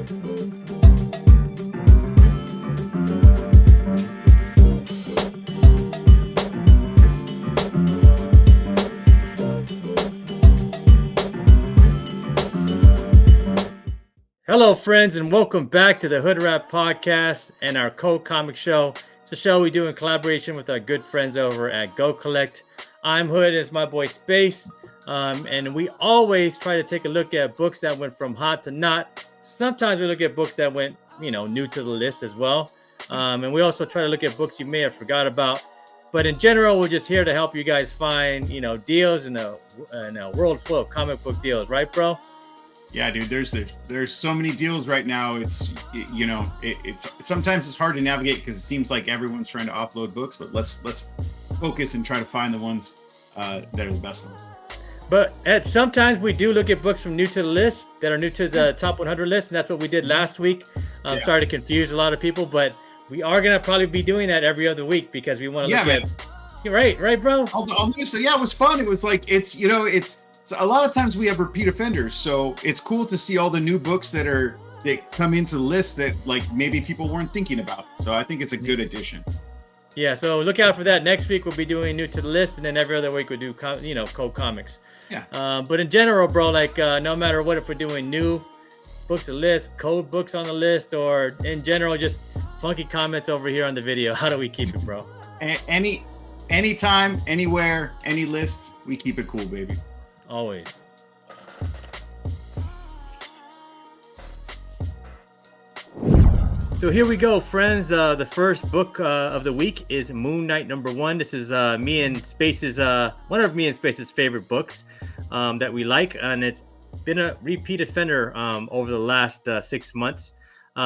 Hello, friends, and welcome back to the Hood Rap Podcast and our comic show. It's a show we do in collaboration with our good friends over at GoCollect. I'm Hood, it's my boy Space, and we always try to take a look at books that went from hot to not. Sometimes we look at books that went, new to the list as well, and we also try to look at books you may have forgot about. But in general, we're just here to help you guys find, deals in a world full of comic book deals, right, bro? Yeah, dude, there's so many deals right now. It's sometimes it's hard to navigate because it seems like everyone's trying to offload books, but let's focus and try to find the ones that are the best ones. But sometimes we do look at books from new to the list that are new to the top 100 list, and that's what we did last week. Sorry to confuse a lot of people, but we are gonna probably be doing that every other week because we want to look at. You're right, bro. Obviously, it was fun. It was like it's a lot of times we have repeat offenders, so it's cool to see all the new books that come into the list that like maybe people weren't thinking about. So I think it's a good addition. Yeah, so look out for that. Next week we'll be doing new to the list, and then every other week we'll do code comics. Yeah. But in general, bro, like no matter what, if we're doing new books to the list, code books on the list, or in general just funky comments over here on the video, how do we keep it, bro? Anytime, anywhere, any list, we keep it cool, baby. Always. So here we go, friends. The first book of the week is Moon Knight #1. This is me and Space's one of me and Space's favorite books that we like, and it's been a repeat offender over the last 6 months.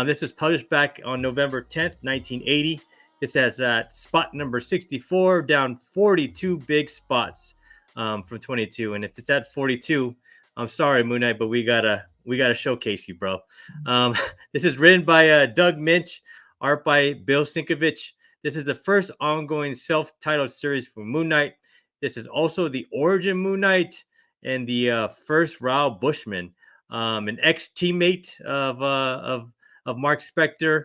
This was published back on November 10th, 1980. This has spot number 64, down 42 big spots from 22. And if it's at 42, I'm sorry, Moon Knight, but we gotta showcase you, bro. This is written by Doug Minch, art by Bill Sienkiewicz. This is the first ongoing self-titled series for Moon Knight. This is also the origin Moon Knight and the first Raoul Bushman, an ex-teammate of Mark Spector,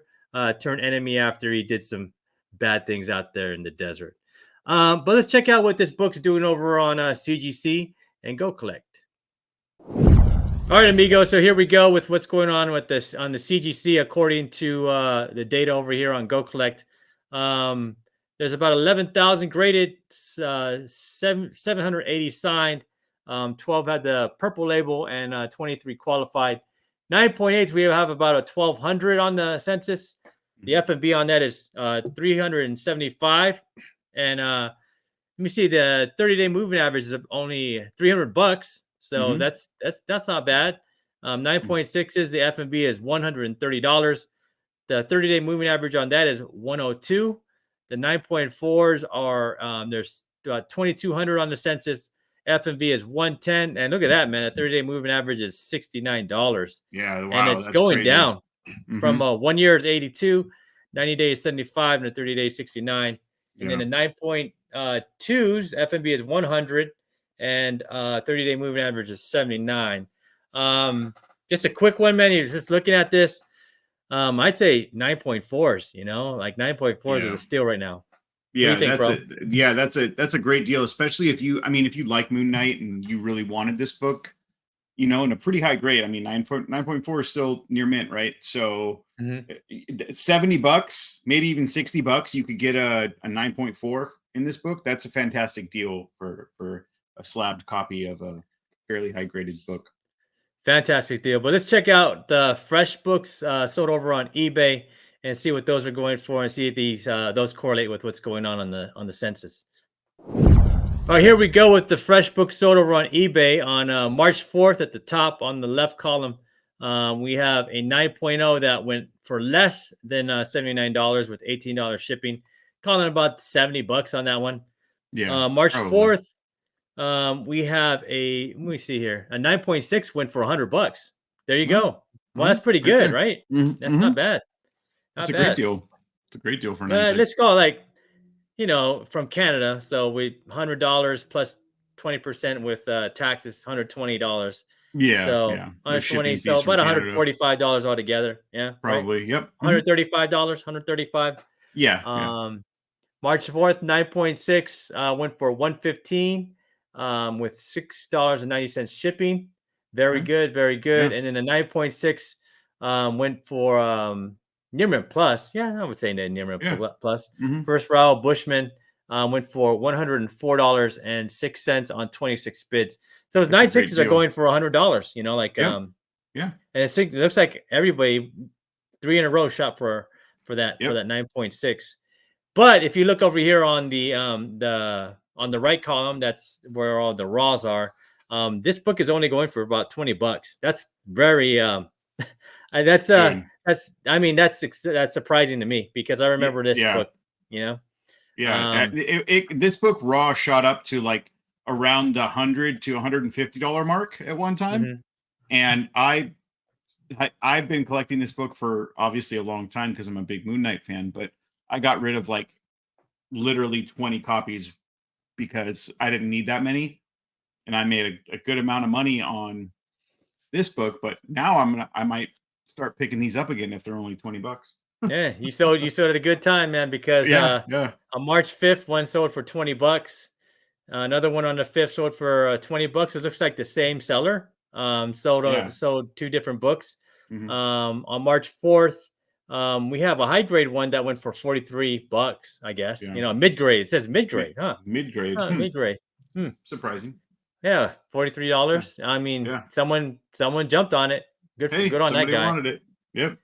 turned enemy after he did some bad things out there in the desert. But let's check out what this book's doing over on CGC and GoCollect. All right, amigos. So here we go with what's going on with this on the CGC according to the data over here on GoCollect. There's about 11,000 graded, 780 signed, 12 had the purple label, and 23 qualified. 9.8, we have about a 1,200 on the census. The F&B on that is 375. And let me see, the 30-day moving average is only $300. So that's not bad. 9.6 is the F&B is $130. The 30-day moving average on that is 102. The 9.4s are there's 2,200 on the census. F&B is 110. And look at that, man. The 30-day moving average is $69. Yeah, wow, and it's going crazy. down from 1 year is 82, 90 days 75, and the 30 days 69. And then the 9.2s, F&B is 100, and 30-day moving average is 79. Just a quick one, man. You're just looking at this. I'd say 9.4s, like 9.4s are the steal right now. Yeah, that's a great deal, especially if you like Moon Knight and you really wanted this book, in a pretty high grade. I mean, 9.4 is still near mint, right? So $70, maybe even $60, you could get a 9.4 in this book. That's a fantastic deal for a slabbed copy of a fairly high graded book. Fantastic deal. But let's check out the fresh books sold over on eBay and see what those are going for, and see if those correlate with what's going on the census. All right, here we go with the fresh book sold over on eBay on March 4th. At the top on the left column, we have a 9.0 that went for less than $79 with $18 shipping. Calling about $70 on that one. Yeah. March 4th, we have let me see here, a 9.6 went for $100. There you go. Well, that's pretty good, right? That's not bad. That's a great deal. It's a great deal for 96. Let's call it from Canada. So we $100 plus 20% with taxes, $120. Yeah, So yeah. There's 120, shipping so fees from about Canada, $145 altogether. Yeah, right. probably. Yep. $135, 135. Yeah, yeah, Um, March 4th, 9.6 went for 115 with $6.90 shipping. Very yeah, good, very good. yeah, And then the 9.6 went for near mint plus. Yeah, I would say near mint yeah. plus. Hmm. First row Bushman went for $104.06 on 26 bids. So those That's a nine great sixes are deal. going for $100. Yep. Yeah. and it looks like everybody three in a row shot for Yep. that 9.6. But if you look over here on the on the right column, that's where all the raws are. This book is only going for about $20. That's very Good. that's I mean that's surprising to me because I Yeah. remember this Yeah. book, you know. Yeah. Um, This book raw shot up to like around the $100 to $150 mark at one time, mhm. and I've been collecting this book for obviously a long time because I'm a big Moon Knight fan, but I got rid of like literally 20 copies because I didn't need that many, and I made a good amount of money on this book. But now I might start picking these up again if they're only $20. Yeah, you sold at a good time, man, because Yeah, yeah, on March 5th, one sold for $20. Another one on the 5th sold for $20. It looks like the same seller. yeah. Sold two different books. Hmm. On March 4th, we have a high grade one that went for $43, I guess. Yeah. You know, mid grade. It says mid grade, huh? Mid grade. Mid grade. Hmm. Surprising. Yeah, Yeah, $43. I mean, yeah. someone jumped on it. Hey, Good on that somebody guy. wanted it. Yep.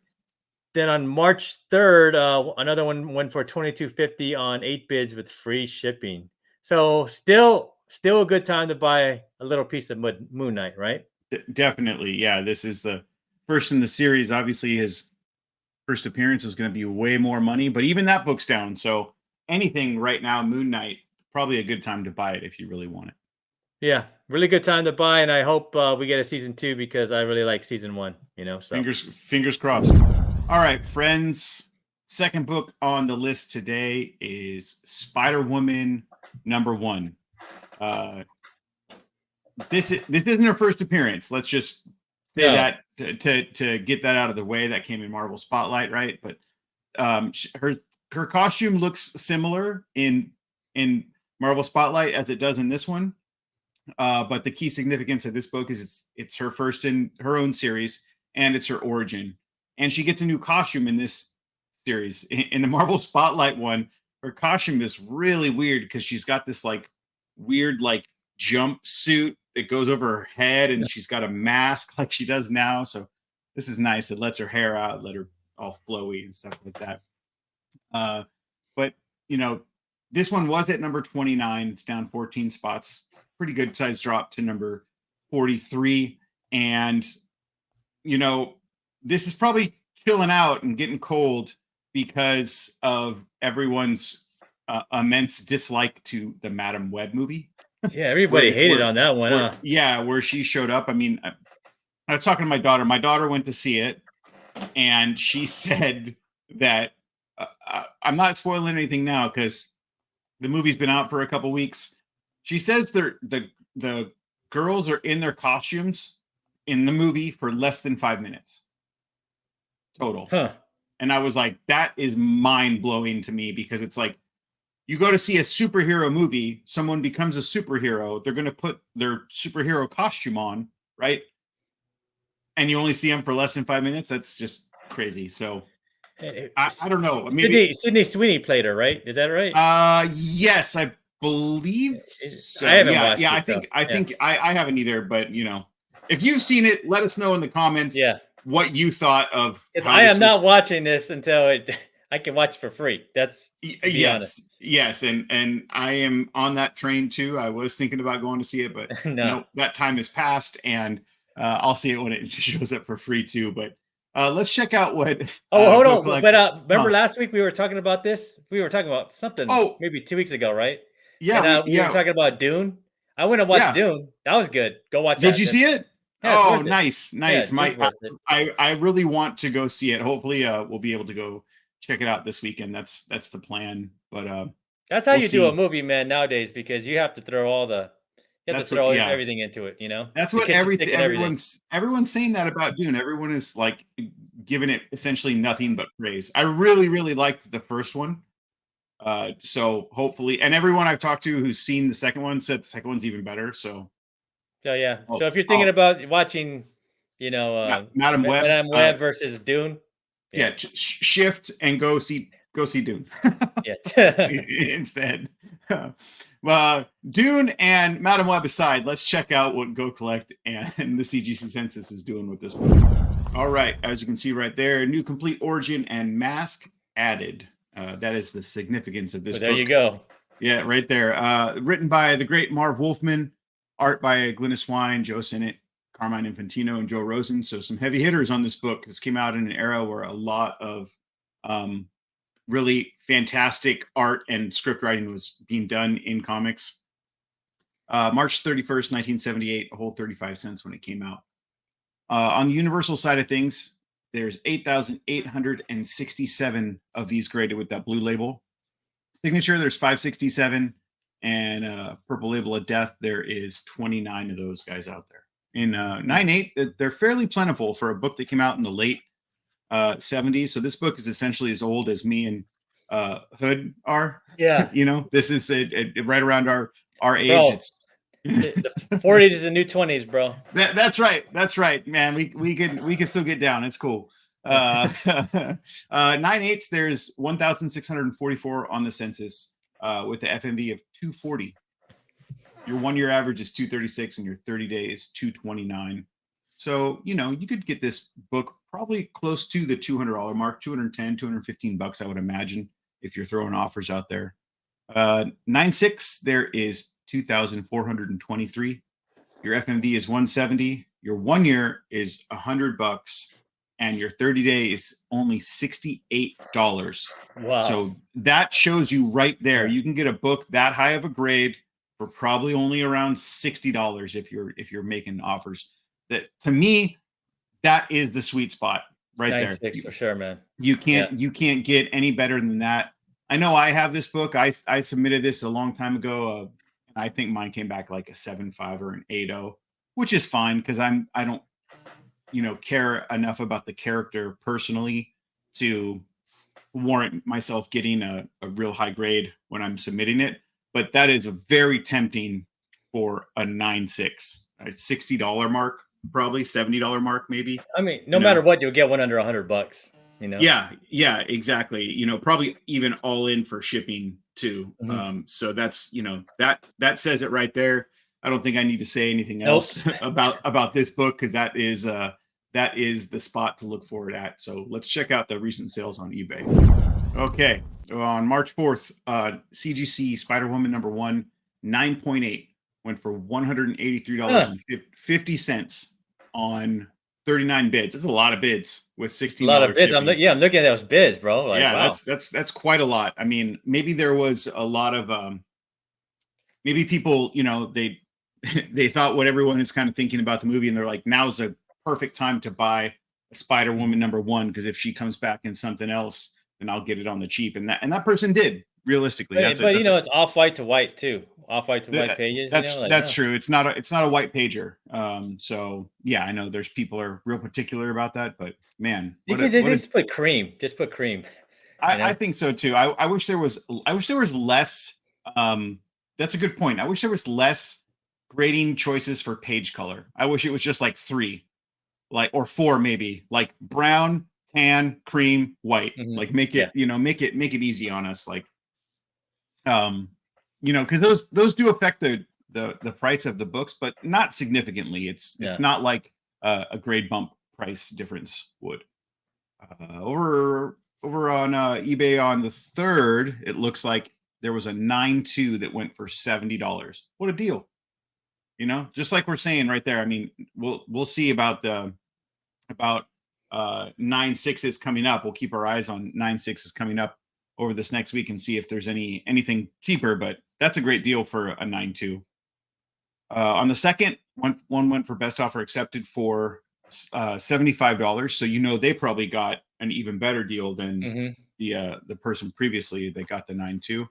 Then on March 3rd, another one went for 22.50 on 8 bids with free shipping. So still a good time to buy a little piece of Moon Knight, right? Definitely. Yeah, this is the first in the series. Obviously, his first appearance is going to be way more money, but even that book's down. So anything right now, Moon Knight, probably a good time to buy it if you really want it. Yeah, really good time to buy, and I hope we get a season 2 because I really like season 1. You know, so Fingers crossed. All right, friends. Second book on the list today is Spider Woman #1. Uh, this isn't her first appearance. Let's just say no, that to get that out of the way. That came in Marvel Spotlight, right? But her costume looks similar in Marvel Spotlight as it does in this one. But the key significance of this book is it's her first in her own series, and it's her origin. And she gets a new costume in this series. In the Marvel Spotlight one, her costume is really weird because she's got this like weird like jumpsuit that goes over her head, and she's got a mask like she does now. So this is nice. It lets her hair out, let her all flowy and stuff like that. Uh, but you know, this one was at number 29. It's down 14 spots. Pretty good size drop to number 43. And you know, this is probably chilling out and getting cold because of everyone's immense dislike to the Madam Web movie. yeah, everybody hated on that one, huh? Where she showed up. I mean, I was talking to my daughter. My daughter went to see it, and she said that I'm not spoiling anything now because the movie's been out for a couple weeks. She says the girls are in their costumes in the movie for less than 5 minutes total. Huh? And I was like, that is mind blowing to me because it's like you go to see a superhero movie, someone becomes a superhero, they're going to put their superhero costume on, right? And you only see them for less than 5 minutes. That's just crazy. So I don't know. Maybe Sydney Sweeney played her, right? Is that right? yes, I believe I so. haven't Yeah, watched yeah. it, so I yeah. think I haven't either, but you know, if you've seen it, let us know in the comments Yeah, what you thought of because how I this am not was. watching this until I can watch it for free. That's to be honest. Yes, yes, and I am on that train too. I was thinking about going to see it, but No. nope, that time has passed, and I'll see it when it shows up for free too. But let's check out what Oh, hold Go on. But Collect. remember Huh. last week we were talking about this? We were talking about something Oh, maybe 2 weeks ago, right? yeah, And we were talking about Dune. I went and watched yeah. Dune. That was good. Go watch Did that. you see it? Yeah, it's Oh, worth it. nice, Yeah, nice. it is worth it. I really want to go see it. Hopefully, we'll be able to go check it out this weekend. That's the plan. But That's how we'll you do a see. movie, man, nowadays because you have to throw all the You have to That's what, throw yeah. everything into it, you know? That's The what kitchen sink and everything. everyone's saying that about Dune. Everyone is like giving it essentially nothing but praise. I really, really liked the first one. So hopefully, and everyone I've talked to who's seen the second one said the second one's even better. So So, yeah. I'll, So if you're thinking I'll about watching, you know, Madam Web, Madame Web versus Dune, yeah, yeah, shift and go see Dune yeah. instead. Dune and Madam Web aside, let's check out what GoCollect and the CGC Census is doing with this book. All right, as you can see right there, new complete origin and mask added. That is the significance of this Well, there book. you go. Yeah, right there. Written by the great Marv Wolfman, art by Glynis Wine, Joe Sinnott, Carmine Infantino, and Joe Rosen. So some heavy hitters on this book. This came out in an era where a lot of really fantastic art and script writing was being done in comics. March 31st, 1978, a whole 35 cents when it came out. On the Universal side of things, there's 8,867 of these graded with that blue label. Signature, there's 567, and purple label of death, there is 29 of those guys out there. In 9.8, they're fairly plentiful for a book that came out in the late 70s. So this book is essentially as old as me and Hood are. Yeah. You know, this is right around our age. Bro, It's the 40s is the new 20s, bro. That's right. That's right, man. We can still get down. It's cool. 9/8, there's 1,644 on the census with the FMV of 240. Your 1 year average is 236 and your 30 day is 229. So, you know, you could get this book probably close to the $200 mark, 210, 215 bucks, I would imagine, if you're throwing offers out there. 9/6, there is 2,423. Your FMV is 170. Your 1 year is $100, and your 30 day is only $68. Wow. So that shows you right there. You can get a book that high of a grade for probably only around $60 if you're making offers. That, to me, that is the sweet spot right there. 9.6 for sure, man. You can't get any better than that. I know I have this book. I submitted this a long time ago. I think mine came back like a 7.5 or an 8.0, which is fine because I don't, you know, care enough about the character personally to warrant myself getting a real high grade when I'm submitting it. But that is a very tempting for a 9.6, a $60 mark, probably $70 mark, maybe. I mean, no matter what, you'll get one under $100. You know? Yeah, exactly. You know, probably even all in for shipping too. So that's, you know, that says it right there. I don't think I need to say anything else about this book because that is the spot to look for it at. So let's check out the recent sales on eBay. Okay, on March 4th, CGC Spider-Woman #1, 9.8 went for $183.50 on 39 bids. That's a lot of bids with $16. A lot of bids. I'm looking at those bids, bro. Like, yeah, wow. that's quite a lot. I mean, maybe there was a lot of maybe people, you know, they thought what everyone is kind of thinking about the movie, and they're like, now's a perfect time to buy a Spider-Woman #1 because if she comes back in something else, then I'll get it on the cheap. And that person did, realistically. But you know, it's off-white to white too. Off-white to white pages. That's true. It's not a white pager. So yeah, I know there's people are real particular about that, but man, just put cream. Just put cream. I think so too. I wish there was less. That's a good point. I wish there was less grading choices for page color. I wish it was just like 3, or 4 maybe, like brown, tan, cream, white. Like make it, you know, make it easy on us. Like, you know, because those do affect the price of the books, but not significantly. It's not like a grade bump price difference would. Over on eBay on the 3rd, it looks like there was a 9.2 that went for $70. What a deal! You know, just like we're saying right there. I mean, we'll see about 9.6s coming up. We'll keep our eyes on 9.6s coming up over this next week and see if there's anything cheaper. But that's a great deal for a 9.2. On the 2nd, one went for best offer accepted for $75. So you know they probably got an even better deal than the person previously. They got the 9.2.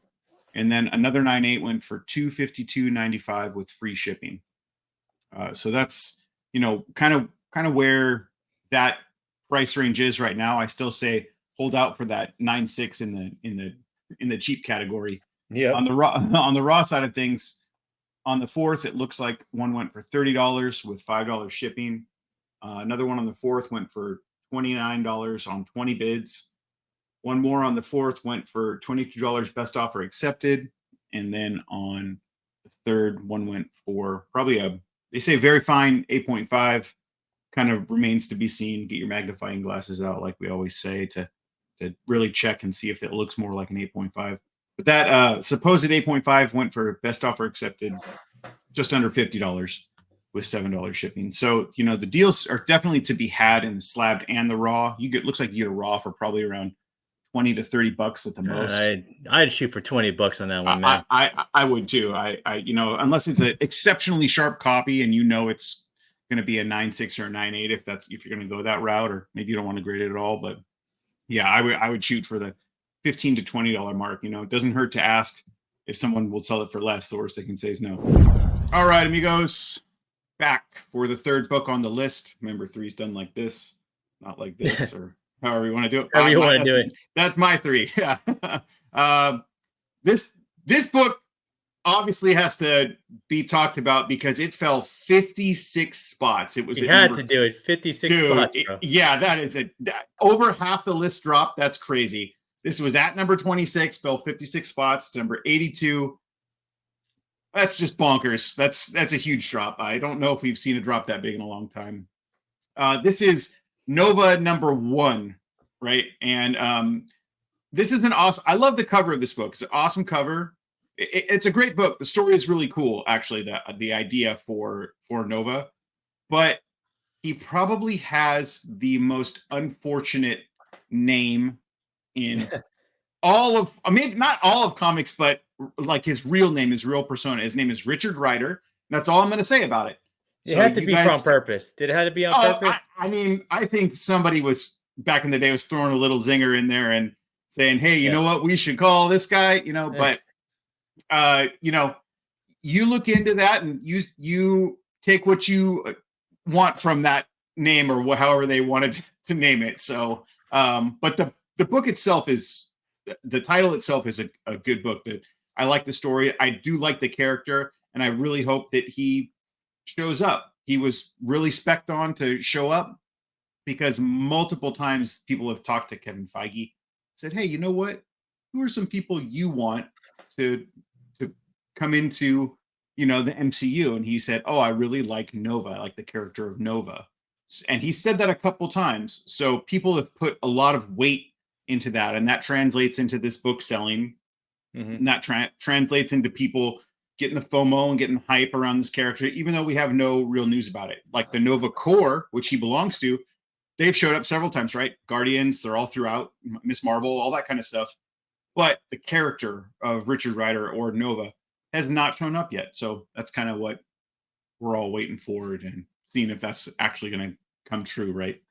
and then another 9.8 went for $252.95 with free shipping. So that's, you know, kind of where that price range is right now. I still say hold out for that 9.6 in the cheap category. Yeah. On the raw side of things, on the 4th, it looks like one went for $30 with $5 shipping. Another one on the 4th went for $29 on 20 bids. One more on the 4th went for $22 best offer accepted. And then on the 3rd, one went for probably they say very fine 8.5. Kind of remains to be seen. Get your magnifying glasses out, like we always say, to really check and see if it looks more like an 8.5. But that supposed 8.5 went for best offer accepted, just under $50 with $7 shipping. So, you know, the deals are definitely to be had in the slabbed and the raw. Looks like you get a raw for probably around $20 to $30 at the most. I'd shoot for $20 on that one, man. I would too. I you know, unless it's an exceptionally sharp copy and you know it's going to be a 9.6 or a 9.8 if you're going to go that route, or maybe you don't want to grade it at all. But yeah, I would shoot for the $15 to $20 mark. You know, it doesn't hurt to ask if someone will sell it for less. The worst they can say is no. All right, amigos, back for the 3rd book on the list. Remember, 3's done like this, not like this, or however you want to do it. However you want to do it. That's my 3. Yeah. This book obviously has to be talked about because it fell 56 spots. It was you had to do it 56 spots, bro. Yeah, that is over half the list drop. That's crazy. This was at number 26, fell 56 spots to number 82. That's just bonkers. That's a huge drop. I don't know if we've seen a drop that big in a long time. This is Nova number 1, right? And this is an awesome. I love the cover of this book. It's an awesome cover. It's a great book. The story is really cool, actually. The idea for Nova, but he probably has the most unfortunate name in all of. I mean, not all of comics, but like his real name, his real persona. His name is Richard Rider. That's all I'm going to say about it. It had to be on purpose. Did it have to be on purpose? I mean, I think somebody was back in the day was throwing a little zinger in there and saying, "Hey, you know what? We should call this guy." You know, but you know, you look into that and you take what you want from that name or however they wanted to name it. So, but the book itself the title itself is a good book. That I like the story. I do like the character, and I really hope that he shows up. He was really spec'd on to show up because multiple times people have talked to Kevin Feige, said, "Hey, you know what? Who are some people you want to come into, you know, the MCU?" And he said, "Oh, I really like Nova. I like the character of Nova." And he said that a couple times. So people have put a lot of weight into that, and that translates into this book selling. Mm-hmm. And that translates into people getting the FOMO and getting hype around this character, even though we have no real news about it. Like the Nova Corps, which he belongs to, they've showed up several times, right? Guardians, they're all throughout, Miss Marvel, all that kind of stuff. But the character of Richard Rider or Nova has not shown up yet. So that's kind of what we're all waiting for and seeing if that's actually going to come true, right?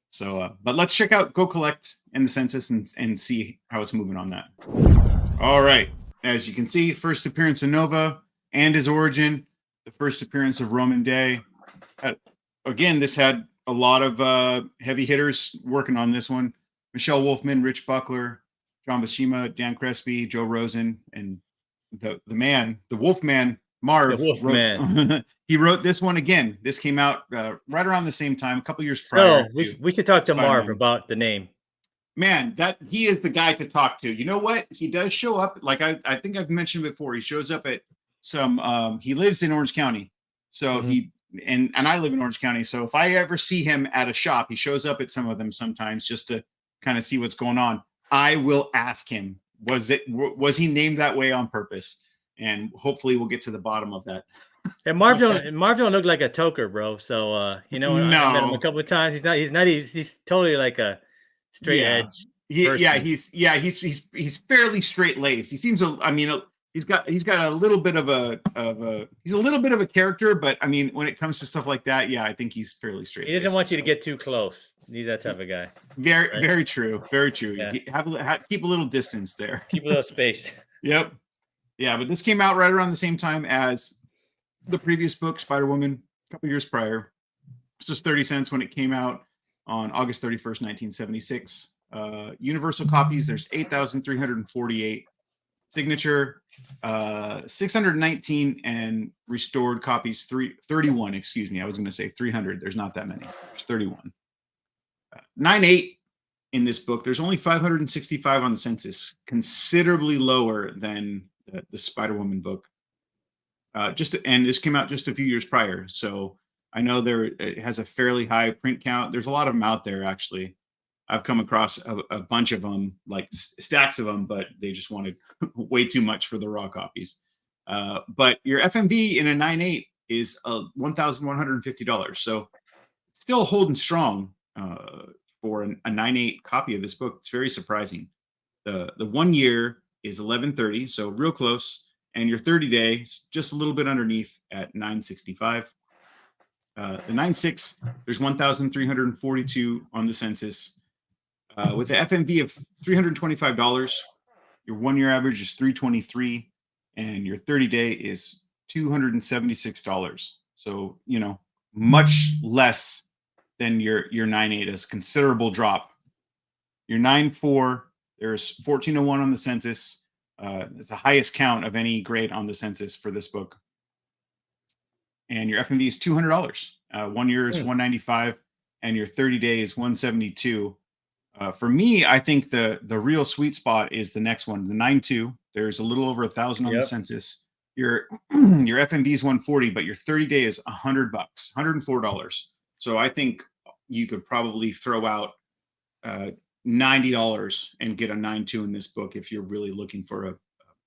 So, but let's check out GoCollect and the census and see how it's moving on that. All right. As you can see, first appearance of Nova and his origin, the first appearance of Roman Day. Again, this had a lot of heavy hitters working on this one. Michelle Wolfman, Rich Buckler, John Buscema, Dan Crespi, Joe Rosen, and the man, the Wolfman, Marv. The Wolfman. He wrote this one again. This came out right around the same time, a couple years prior. So we should talk to Marv about the name. Man, that he is the guy to talk to. You know what? He does show up. Like I think I've mentioned before, he shows up at some. He lives in Orange County, so he and I live in Orange County. So if I ever see him at a shop, he shows up at some of them sometimes just to kind of see what's going on. I will ask him, was he named that way on purpose? And hopefully we'll get to the bottom of that. And Marv don't look like a toker, bro. So you know, I met him a couple of times. He's totally like a straight edge. He's fairly straight laced. He seems he's got a little bit of a character, but I mean, when it comes to stuff like that, I think he's fairly straight. He doesn't want you to get too close. He's that type of guy. Very true. Very true. Yeah. Keep a little distance there. Keep a little space. Yep. Yeah, but this came out right around the same time as the previous book, Spider-Woman, a couple years prior. It's just 30 cents when it came out on August 31st, 1976. Universal copies, there's 8,348. Signature, 619, and restored copies, 31, excuse me. I was going to say 300. There's not that many. There's 31. 9.8 in this book. There's only 565 on the census, considerably lower than the Spider-Woman book. And this came out just a few years prior, so I know it has a fairly high print count. There's a lot of them out there, actually. I've come across a bunch of them, like stacks of them, but they just wanted way too much for the raw copies. But your FMV in a 9.8 is $1,150, so still holding strong for a 9.8 copy of this book. It's very surprising. The 1 year is 1130, so real close, and your 30 day is just a little bit underneath at 965. The 9.6, there's 1,342 on the census. With the FMV of $325, your 1 year average is $323, and your 30 day is $276. So, much less than your 9.8, is a considerable drop. Your 9.4, there's 1,401 on the census. It's the highest count of any grade on the census for this book. And your FMV is $200. 1 year is $195, and your 30 day is $172. For me, I think the real sweet spot is the next one, the 9.2. There's a little over 1,000 on the census. Your FMV is 140, but your 30 day is $100, $104. So I think you could probably throw out $90 and get a 9.2 in this book if you're really looking for a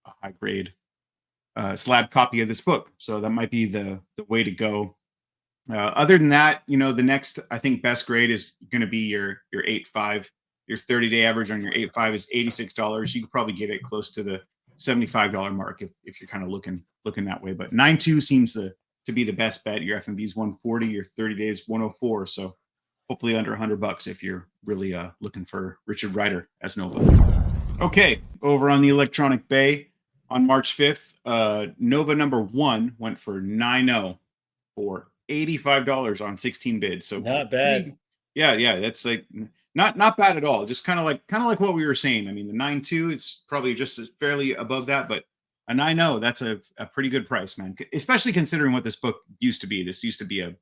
high grade slab copy of this book. So that might be the way to go. Other than that, the next, I think, best grade is going to be your 8.5. Your 30 day average on your 8.5 is $86. You could probably get it close to the $75 mark if you're kind of looking that way. But 9.2 seems to be the best bet. Your FMV is 140, your 30 days 104. So hopefully under $100 if you're really looking for Richard Rider as Nova. Okay, over on the Electronic Bay on March 5th, Nova number 1 went for 9.0 for $85 on 16 bids. So not bad. Yeah, that's like not bad at all. Just kind of like what we were saying. I mean, the 9.2, it's probably just fairly above that, but a 9.0, that's a pretty good price, man. Especially considering what this book used to be. This used to be in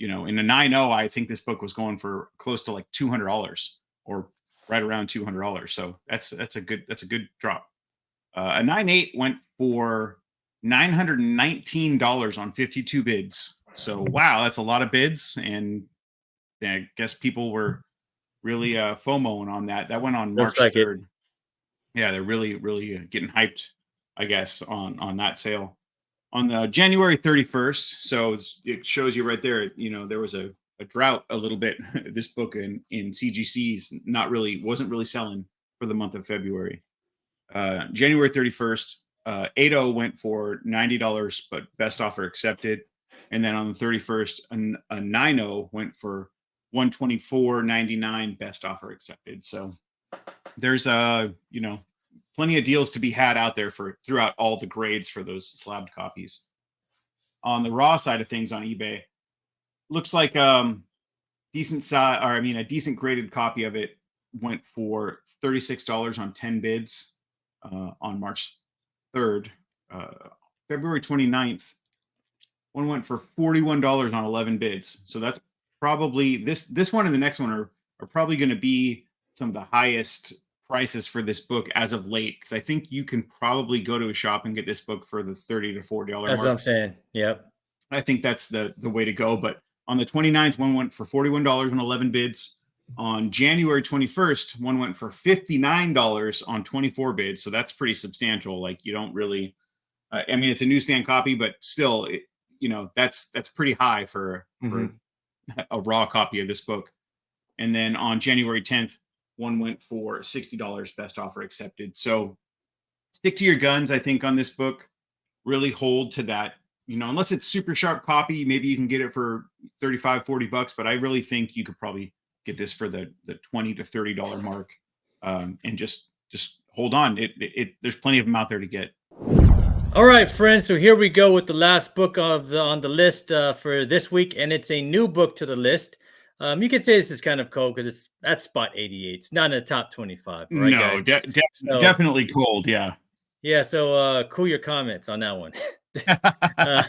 a 9.0, I think this book was going for close to like $200 or right around $200. So that's a good drop. A 9.8 went for $919 on 52 bids. So wow, that's a lot of bids, and I guess people were really FOMOing on that. That went on March 3rd. Yeah, they're really getting hyped, I guess, on that sale. On the January 31st, so it shows you right there, there was a drought a little bit. This book in CGCs wasn't really selling for the month of February. January 31st, 8.0 went for $90, but best offer accepted. And then on the 31st, a 9.0 went for $124.99, best offer accepted. So there's plenty of deals to be had out there throughout all the grades for those slabbed copies. On the raw side of things on eBay, looks like a decent graded copy of it went for $36 on 10 bids on March 3rd. February 29th, one went for $41 on 11 bids. So that's probably this one and the next one are probably going to be some of the highest prices for this book as of late, because I think you can probably go to a shop and get this book for the $30 to $40 mark. That's what I'm saying. Yep. I think that's the way to go. But on the 29th, one went for $41 on 11 bids. On January 21st, one went for $59 on 24 bids. So that's pretty substantial. Like, you don't really, it's a newsstand copy, but still, that's pretty high for a raw copy of this book. And then on January 10th, one went for $60, best offer accepted. So stick to your guns, I think, on this book. Really hold to that, unless it's super sharp copy, maybe you can get it for $35, $40, but I really think you could probably get this for the $20 to $30 mark, and just hold on. There's plenty of them out there to get. All right, friends. So here we go with the last book on the list for this week, and it's a new book to the list. You could say this is kind of cool because it's at spot 88. It's not in the top 25. All right, No, guys. So definitely cold. Yeah. yeah, so cool your comments on that one. uh,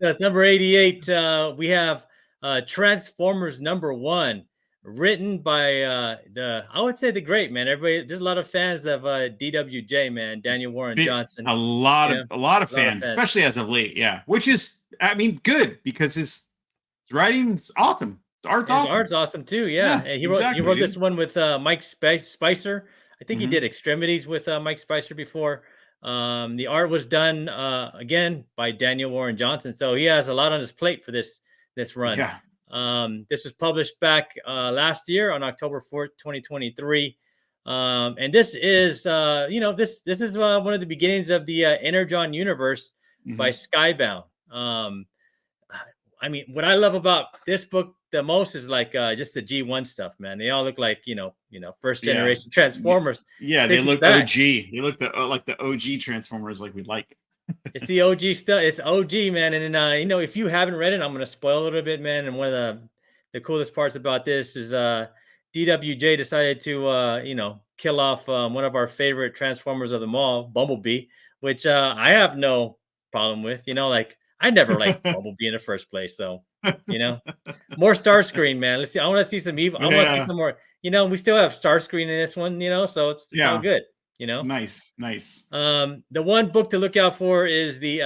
so it's number 88. We have Transformers number one, written by I would say the great man. Everybody, there's a lot of fans of DWJ, man, Daniel Warren Johnson. You know, A lot of a lot of fans, fans. especially as of late. Yeah, which is, I mean, good because his writing's awesome. His art's His awesome. art's awesome too, yeah, Yeah, and he exactly, wrote this dude. one with, Mike Spicer. I think he Hmm. did Extremities with, Mike Spicer before. The art was done, again by Daniel Warren Johnson, so he has a lot on his plate for this run. Yeah. This was published back, last year on October 4th, 2023, and this is, this is, one of the beginnings of the, Energon universe by Hmm. Skybound. I mean, what I love about this book the most is like just the G1 stuff, man. They all look like, first Yeah. generation Transformers. Yeah, they Take us look back. OG. They look like the OG Transformers, like we'd like. It's the OG stuff. It's OG, man. And then, if you haven't read it, I'm gonna spoil a little bit, man. And one of the coolest parts about this is DWJ decided to kill off one of our favorite Transformers of them all, Bumblebee, which I have no problem with. Like I never liked Bumblebee in the first place, so you know, more Starscream, man. Let's see. I want to see some evil. I want to see Yeah. some more. We still have Starscream in this one, so it's all Yeah. good. You know. Nice. Nice. The one book to look out for is the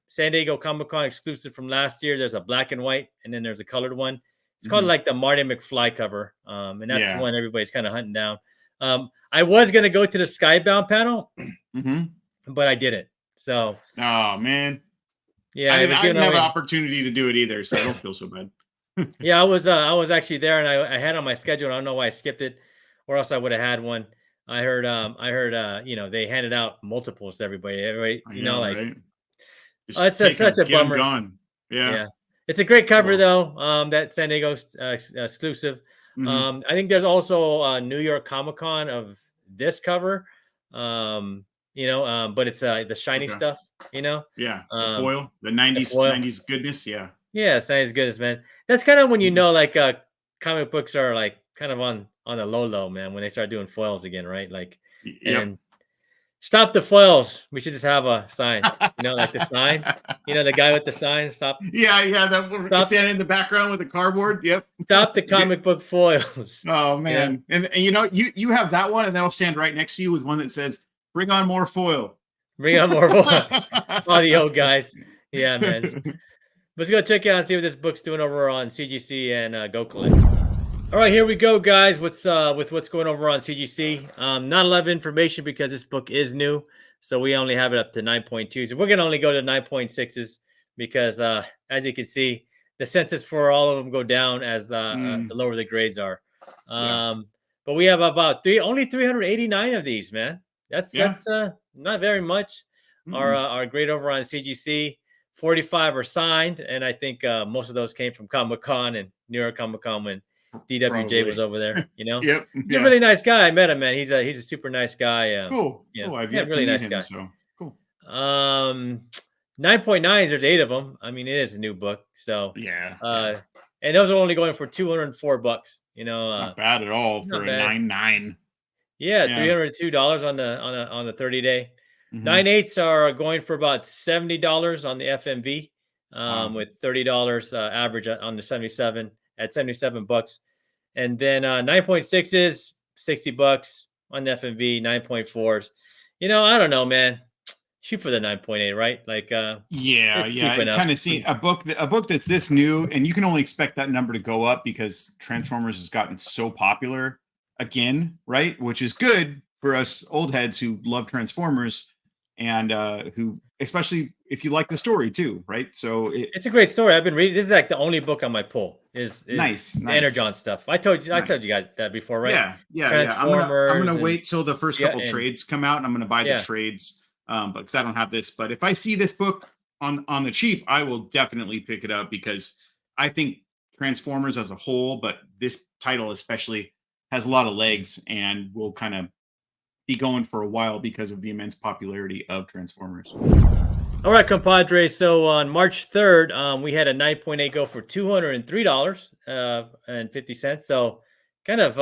San Diego Comic Con exclusive from last year. There's a black and white, and then there's a colored one. It's called Hmm. like the Marty McFly cover, and that's the Yeah. one everybody's kind of hunting down. I was gonna go to the Skybound panel, Hmm. but I didn't. So Oh man, yeah, it was I given didn't have an away. opportunity to do it either, so I don't feel so bad. Yeah, I was actually there, and I had on my schedule. I don't know why I skipped it, or else I would have had one. I heard they handed out multiples to everybody. Everybody, Yeah, like right. Just it's take such them, a get them bummer. gone. Yeah. Yeah. It's a great cover Well. though. That San Diego exclusive. Hmm. I think there's also a New York Comic Con of this cover. But it's the shiny Okay. stuff, you know. Yeah. The Um, foil, the the '90s foil. '90s goodness. Yeah. Yeah, it's not as good as man. That's kind of when Mhm. like comic books are like kind of on the low, man, when they start doing foils again, right? Like Yep. and stop the foils. We should just have a sign, like the sign, the guy with the sign, Yeah, yeah. That woman stop standing in the background with the cardboard. Yep. stop the Yeah. comic book foils. Oh You know? man, and you have that one, and that'll stand right next to you with one that says "Bring on more foil." Bring on more foil. All the old guys. Yeah, man. Let's go check out and see what this book's doing over on CGC and GoCollect. All right, here we go, guys. With what's going over on CGC? Not a lot of information because this book is new, so we only have it up to 9.2. So we're gonna only go to 9.6s because, as you can see, the census for all of them go down as Mm, the lower the grades are. yeah, But we have about only 389 of these, man. yeah. That's not very much. Mm-mm. Our grade over on CGC. 45 are signed, and I think most of those came from Comic Con and New York Comic Con when DWJ was Probably. over there. Yep. He's a Yeah. really nice guy. I met him, man. He's a super nice guy. Cool. Cool. I've Yeah, yet to really meet nice him, guy. so cool. 9.9s. There's 8 of them. I mean, it is a new book, so Yeah. Yeah. uh, and those are only going for $204. Not bad at all for Not a bad. 9.9. Yeah, Yeah. $302 on the 30-day. Hmm. 9/8s are going for about $70 on the FMV, Wow. with $30 average on the 77 at $77. And then 9.6 is $60 on the FMV, 9.4s. I don't know, man. Shoot for the 9.8, right? Like Yeah, it's yeah. cheap It enough. kind of see a book that's this new, and you can only expect that number to go up because Transformers has gotten so popular again, right? Which is good for us old heads who love Transformers and who, especially if you like the story too, right? So It's a great story. I've been reading. This is like the only book on my pull. Is nice, the nice, Energon stuff. I told you nice. guys that before, right? Yeah, yeah, yeah. I'm Transformers gonna and wait till the first yeah, couple and trades come out, and I'm gonna buy the yeah. trades. But because I don't have this, but if I see this book on the cheap, I will definitely pick it up because I think Transformers as a whole, but this title especially has a lot of legs and will kind of be going for a while because of the immense popularity of Transformers. All right, compadre. So on March 3rd, we had a 9.8 go for $203 and 50 cents. So kind of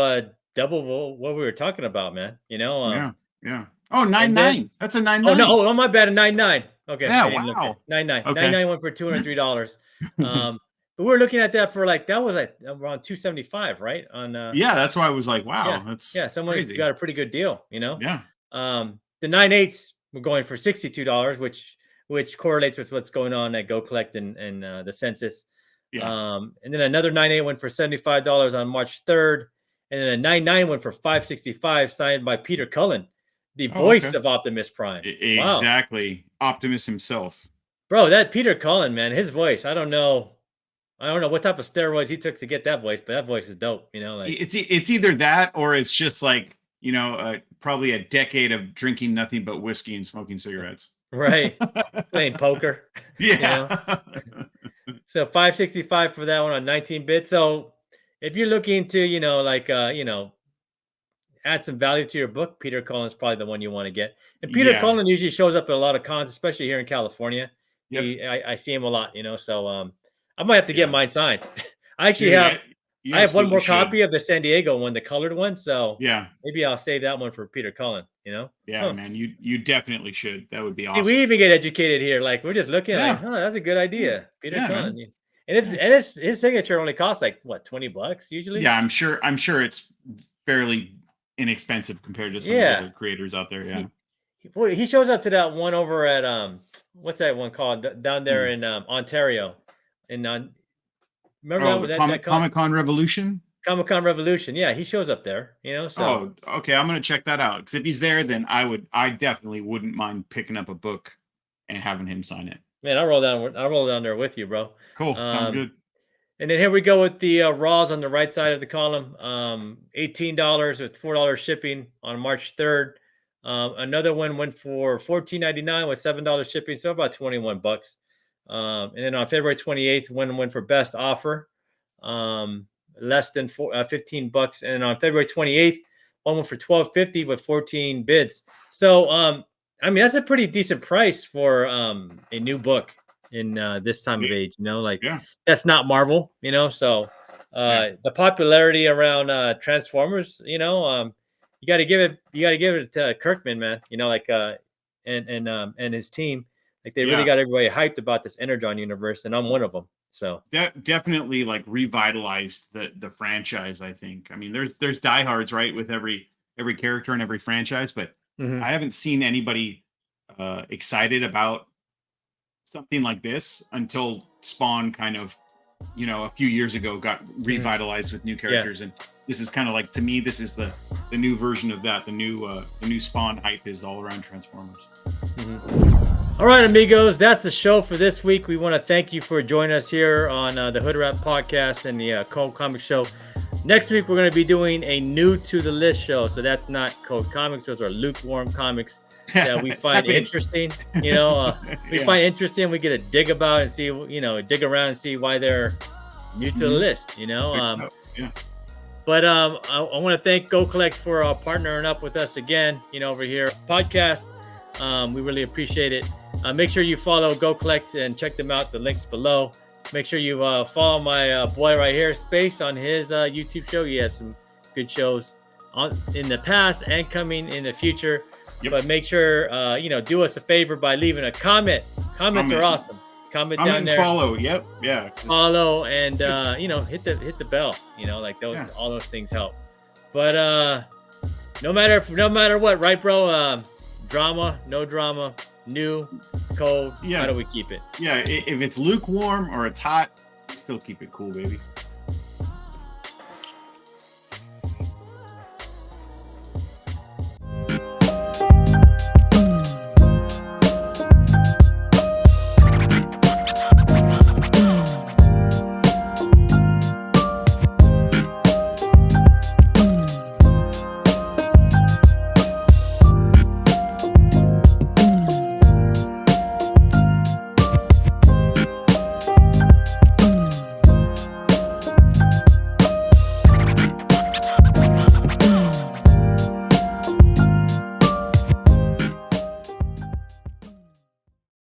double what we were talking about, man. Yeah, yeah. Oh, And then 99. That's a nine oh no, nine. my bad, a 99. Okay, Yeah, I didn't look at wow. 99. Okay. 99 went for $203. But we were looking at that for like that was like around 275, right? On Yeah, that's why I was like, Yeah, wow, yeah, that's someone crazy. got a pretty good deal, Yeah, The 9/8 were going for $62, which correlates with what's going on at GoCollect and the census. yeah. And then another 9/8 went for $75 on March 3rd, and then a 9/9 went for 565, signed by Peter Cullen, the Oh, voice okay. of Optimus Prime. Wow, Exactly. Optimus himself. bro, that Peter Cullen, man, his voice. I don't know what type of steroids he took to get that voice, but that voice is dope. Like It's either that or it's just like, probably a decade of drinking nothing but whiskey and smoking cigarettes. right, playing poker, you know. Yeah. So 565 for that one on 19-bit. So if you're looking to, add some value to your book, Peter Cullen's probably the one you want to get. And Peter Yeah. Cullen usually shows up at a lot of cons, especially here in California. Yep. I see him a lot, so I might have to get Yeah. mine signed. I actually Dude, have you I have one absolutely more should. copy of the San Diego one, the colored one. So Yeah. maybe I'll save that one for Peter Cullen. Yeah, Huh. man. You definitely should. That would be See, we awesome. even get educated here. Like we're just looking like, Yeah. huh, that's a good idea. Peter Yeah, Cullen. man. And his signature only costs like what, $20 usually? Yeah, I'm sure it's fairly inexpensive compared to some of the Yeah. other creators out there. Yeah. He shows up to that one over at what's that one called down there Hmm. in Ontario. And remember Oh, that Comic Con Revolution. Comic Con Revolution. Yeah, he shows up there, so Oh, okay. I'm gonna check that out because if he's there, then I definitely wouldn't mind picking up a book and having him sign it. man, I'll roll down there with you, bro. Cool. Sounds Um good. And then here we go with the raws on the right side of the column. $18 with $4 shipping on March 3rd. Another one went for $14.99 with $7 shipping, so about 21 bucks. And then on February 28th, one went for best offer, less than 15 bucks. And on February 28th, one went for $12.50 with 14 bids. So I mean that's a pretty decent price for a new book in this time of age, like Yeah. that's not Marvel, so Yeah. the popularity around Transformers, you got to give it to Kirkman, man, and his team, like they really Yeah. got everybody hyped about this Energon universe, and I'm one of them. So Definitely like revitalized the franchise. I think. I mean, there's diehards, right, with every character in every franchise, but mhm. I haven't seen anybody excited about something like this until Spawn kind of, a few years ago got revitalized with new characters, and this is kind of like, to me, this is the new version of that. The new Spawn hype is all around Transformers. All right, amigos, that's the show for this week. We want to thank you for joining us here on the Hood Rap Podcast and the Code Comics Show. Next week, we're going to be doing a new to the list show. So that's not Code Comics; those are lukewarm comics that we find interesting. We find interesting. We get to dig about and see, dig around and see why they're new to the list. Yeah. But I want to thank GoCollect for partnering up with us again. Over here podcast. We really appreciate it. Make sure you follow GoCollect and check them out. The links below. Make sure you follow my boy right here, Space, on his YouTube show. He has some good shows in the past and coming in the future. Yep. But make sure, do us a favor by leaving a comment. Comments are awesome. Comment down there. Follow. Yep. Yeah. Follow and hit the bell. Like those, all those things help. But no matter what, right, bro? Drama, no drama, new, cold. Yeah. How do we keep it? Yeah. If it's lukewarm or it's hot, still keep it cool, baby.